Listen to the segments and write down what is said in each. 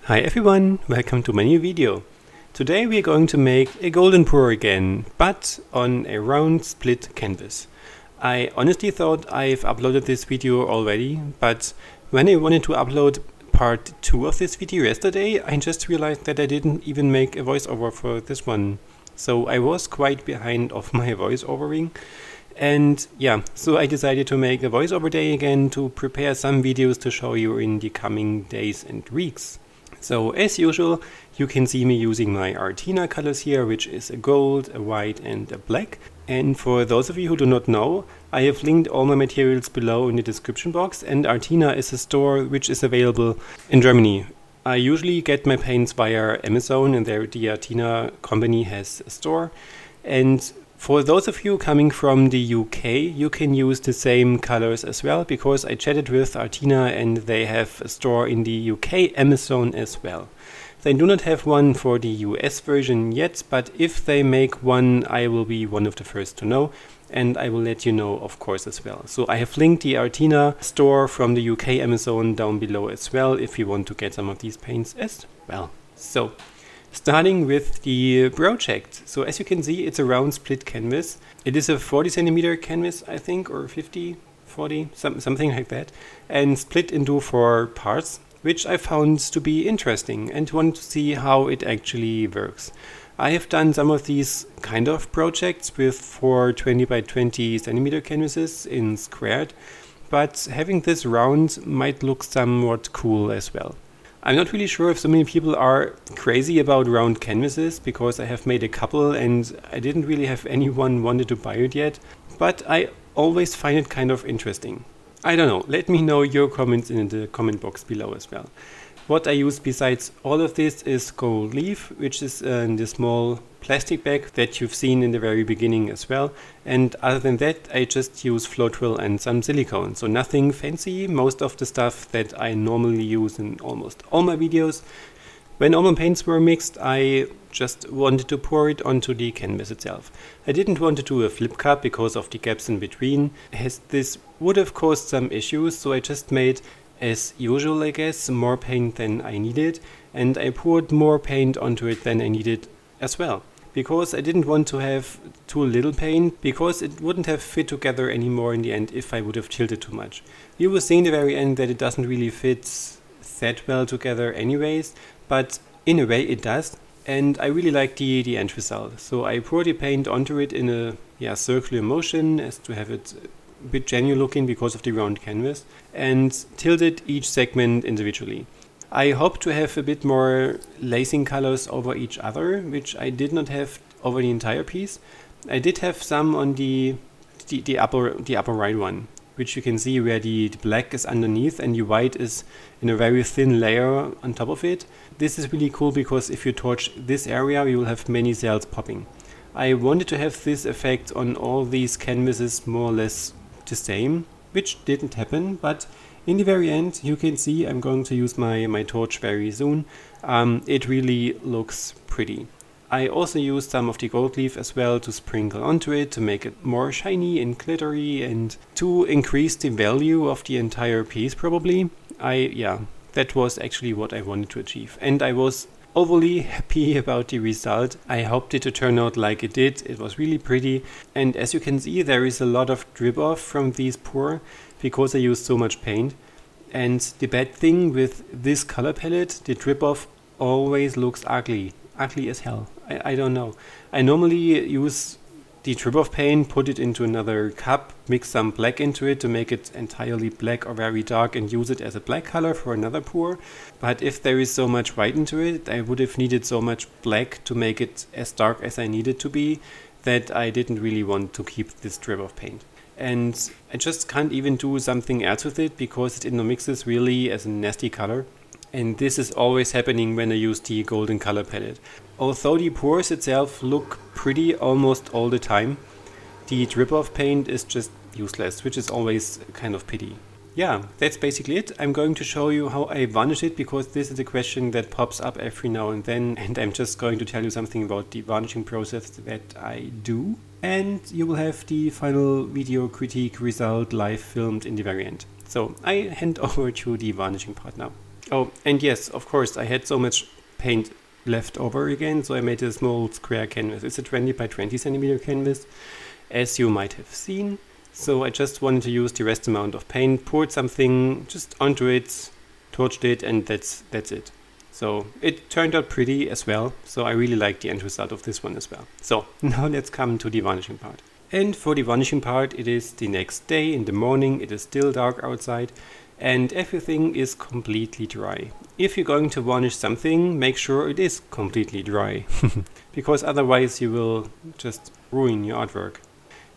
Hi everyone, welcome to my new video. Today we are going to make a golden pour again, but on a round split canvas. I honestly thought I've uploaded this video already, but when I wanted to upload part 2 of this video yesterday, I just realized that I didn't even make a voiceover for this one. So I was quite behind of my voiceovering. And yeah, so I decided to make a voiceover day again to prepare some videos to show you in the coming days and weeks. So as usual, you can see me using my Artina colors here, which is a gold, a white and a black. And for those of you who do not know, I have linked all my materials below in the description box, and Artina is a store which is available in Germany. I usually get my paints via Amazon, and there the Artina company has a store. And for those of you coming from the UK, you can use the same colors as well, because I chatted with Artina and they have a store in the UK Amazon as well. They do not have one for the US version yet, but if they make one, I will be one of the first to know, and I will let you know, of course, as well. So I have linked the Artina store from the UK Amazon down below as well, if you want to get some of these paints as well. So, starting with the project. So as you can see, it's a round split canvas. It is a 40 centimeter canvas, I think, or 50, 40, something like that, and split into 4 parts, which I found to be interesting and wanted to see how it actually works. I have done some of these kind of projects with 4 20 by 20 centimeter canvases in squared, but having this round might look somewhat cool as well. I'm not really sure if so many people are crazy about round canvases, because I have made a couple and I didn't really have anyone wanted to buy it yet, but I always find it kind of interesting. I don't know, let me know your comments in the comment box below as well. What I use besides all of this is gold leaf, which is in the small plastic bag that you've seen in the very beginning as well. And other than that, I just use Floetrol and some silicone. So nothing fancy, most of the stuff that I normally use in almost all my videos. When all my paints were mixed, I just wanted to pour it onto the canvas itself. I didn't want to do a flip cup because of the gaps in between, as this would have caused some issues, so I just made, as usual I guess, more paint than I needed, and I poured more paint onto it than I needed as well. Because I didn't want to have too little paint, because it wouldn't have fit together anymore in the end if I would have tilted too much. You will see in the very end that it doesn't really fit that well together anyways, but in a way it does, and I really like the end result. So I poured the paint onto it in a circular motion as to have it a bit genuine looking because of the round canvas, and tilted each segment individually. I hope to have a bit more lacing colors over each other, which I did not have over the entire piece. I did have some on the upper right one, which you can see where the black is underneath and the white is in a very thin layer on top of it. This is really cool because if you torch this area, you will have many cells popping. I wanted to have this effect on all these canvases more or less the same, which didn't happen, but in the very end you can see, I'm going to use my torch very soon, it really looks pretty. I also used some of the gold leaf as well to sprinkle onto it to make it more shiny and glittery and to increase the value of the entire piece probably. That was actually what I wanted to achieve, and I was overly happy about the result. I hoped it to turn out like it did. It was really pretty, and as you can see, there is a lot of drip off from these pour because I used so much paint. And the bad thing with this color palette, the drip off always looks ugly as hell. I don't know. I normally use the drip off paint, put it into another cup, mix some black into it to make it entirely black or very dark, and use it as a black color for another pour. But if there is so much white into it, I would have needed so much black to make it as dark as I need it to be, that I didn't really want to keep this drip off paint. And I just can't even do something else with it because it intermixes really as a nasty color. And this is always happening when I use the golden color palette. Although the pours itself look pretty almost all the time, the drip off paint is just useless, which is always kind of pity. Yeah, that's basically it. I'm going to show you how I varnish it, because this is a question that pops up every now and then, and I'm just going to tell you something about the varnishing process that I do. And you will have the final video critique result live filmed in the very end. So I hand over to the varnishing part now. Oh, and yes, of course, I had so much paint left over again, so I made a small square canvas. It's a 20 by 20 centimeter canvas, as you might have seen. So I just wanted to use the rest amount of paint, poured something just onto it, torched it, and that's it. So it turned out pretty as well, so I really like the end result of this one as well. So now let's come to the varnishing part. And for the varnishing part, it is the next day in the morning, it is still dark outside, and everything is completely dry. If you're going to varnish something, make sure it is completely dry, because otherwise you will just ruin your artwork.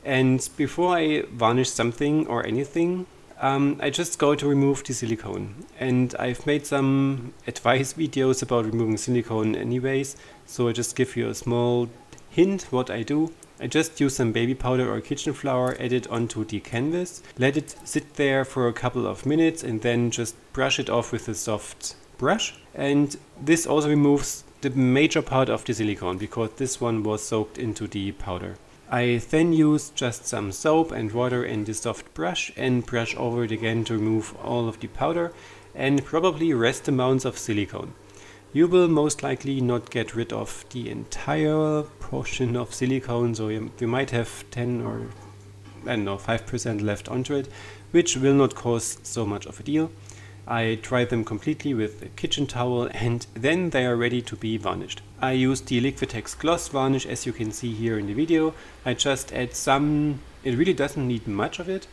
And before I varnish something or anything, I just go to remove the silicone. And I've made some advice videos about removing silicone anyways, so I just give you a small hint what I do. I just use some baby powder or kitchen flour, add it onto the canvas, let it sit there for a couple of minutes, and then just brush it off with a soft brush. And this also removes the major part of the silicone, because this one was soaked into the powder. I then use just some soap and water and the soft brush and brush over it again to remove all of the powder and probably rest amounts of silicone. You will most likely not get rid of the entire portion of silicone, so you might have 10 or I don't know, 5% left onto it, which will not cause so much of a deal. I dry them completely with a kitchen towel and then they are ready to be varnished. I use the Liquitex gloss varnish, as you can see here in the video. I just add some, it really doesn't need much of it,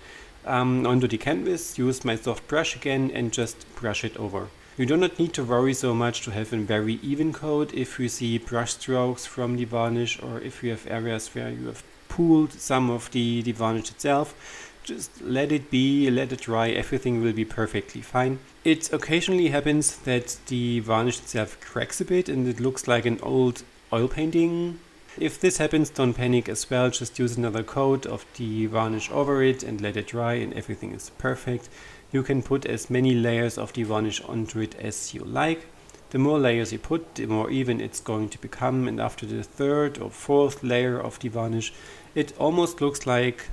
onto the canvas, use my soft brush again and just brush it over. You do not need to worry so much to have a very even coat if you see brush strokes from the varnish, or if you have areas where you have pooled some of the varnish itself. Just let it be, let it dry, everything will be perfectly fine. It occasionally happens that the varnish itself cracks a bit and it looks like an old oil painting. If this happens, don't panic as well, just use another coat of the varnish over it and let it dry and everything is perfect. You can put as many layers of the varnish onto it as you like. The more layers you put, the more even it's going to become, and after the third or fourth layer of the varnish, it almost looks like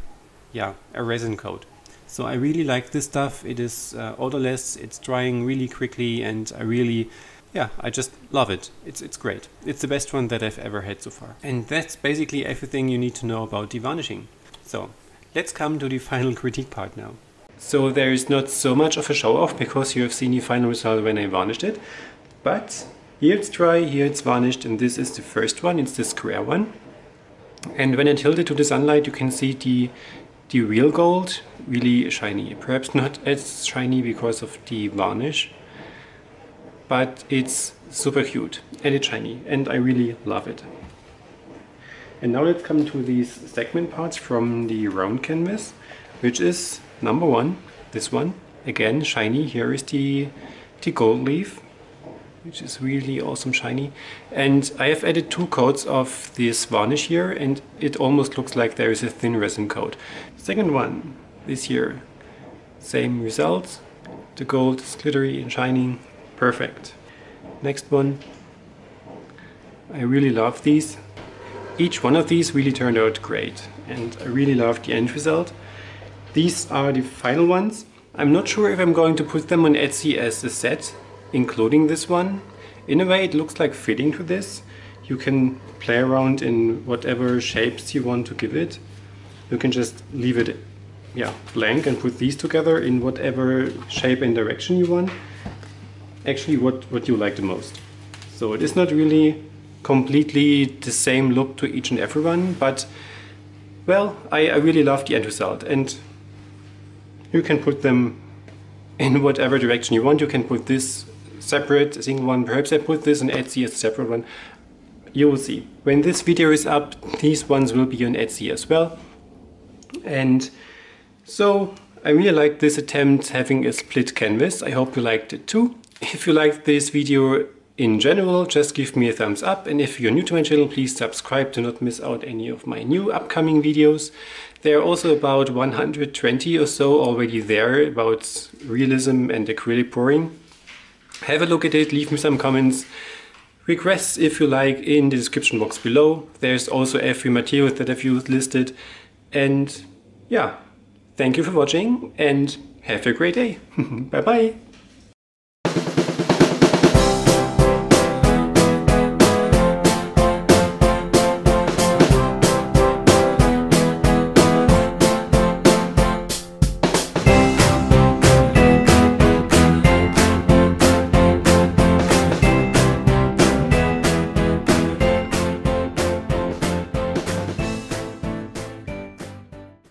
a resin coat. So I really like this stuff. It is odorless, it's drying really quickly, and I just love it. It's great. It's the best one that I've ever had so far. And that's basically everything you need to know about the varnishing. So let's come to the final critique part now. So there is not so much of a show off because you have seen the final result when I varnished it. But here it's dry, here it's varnished, and this is the first one, it's the square one. And when I tilt it to the sunlight, you can see the real gold really shiny. Perhaps not as shiny because of the varnish, but it's super cute and it's shiny and I really love it. And now let's come to these segment parts from the round canvas, which is number one, this one. Again, shiny. Here is the gold leaf, which is really awesome shiny. And I have added 2 coats of this varnish here, and it almost looks like there is a thin resin coat. Second one, this here, same results. The gold is glittery and shining, perfect. Next one, I really love these. Each one of these really turned out great, and I really love the end result. These are the final ones. I'm not sure if I'm going to put them on Etsy as a set, including this one. In a way it looks like fitting to this. You can play around in whatever shapes you want to give it. You can just leave it blank and put these together in whatever shape and direction you want. Actually what you like the most. So it is not really completely the same look to each and every one, but well, I really love the end result, and you can put them in whatever direction you want. You can put this separate, a single one. Perhaps I put this on Etsy as a separate one. You will see. When this video is up, these ones will be on Etsy as well. And so I really like this attempt having a split canvas. I hope you liked it too. If you liked this video in general, just give me a thumbs up. And if you're new to my channel, please subscribe to not miss out any of my new upcoming videos. There are also about 120 or so already there about realism and acrylic pouring. Have a look at it, leave me some comments, requests if you like in the description box below. There's also every material that I've used listed. And yeah, thank you for watching and have a great day. Bye bye.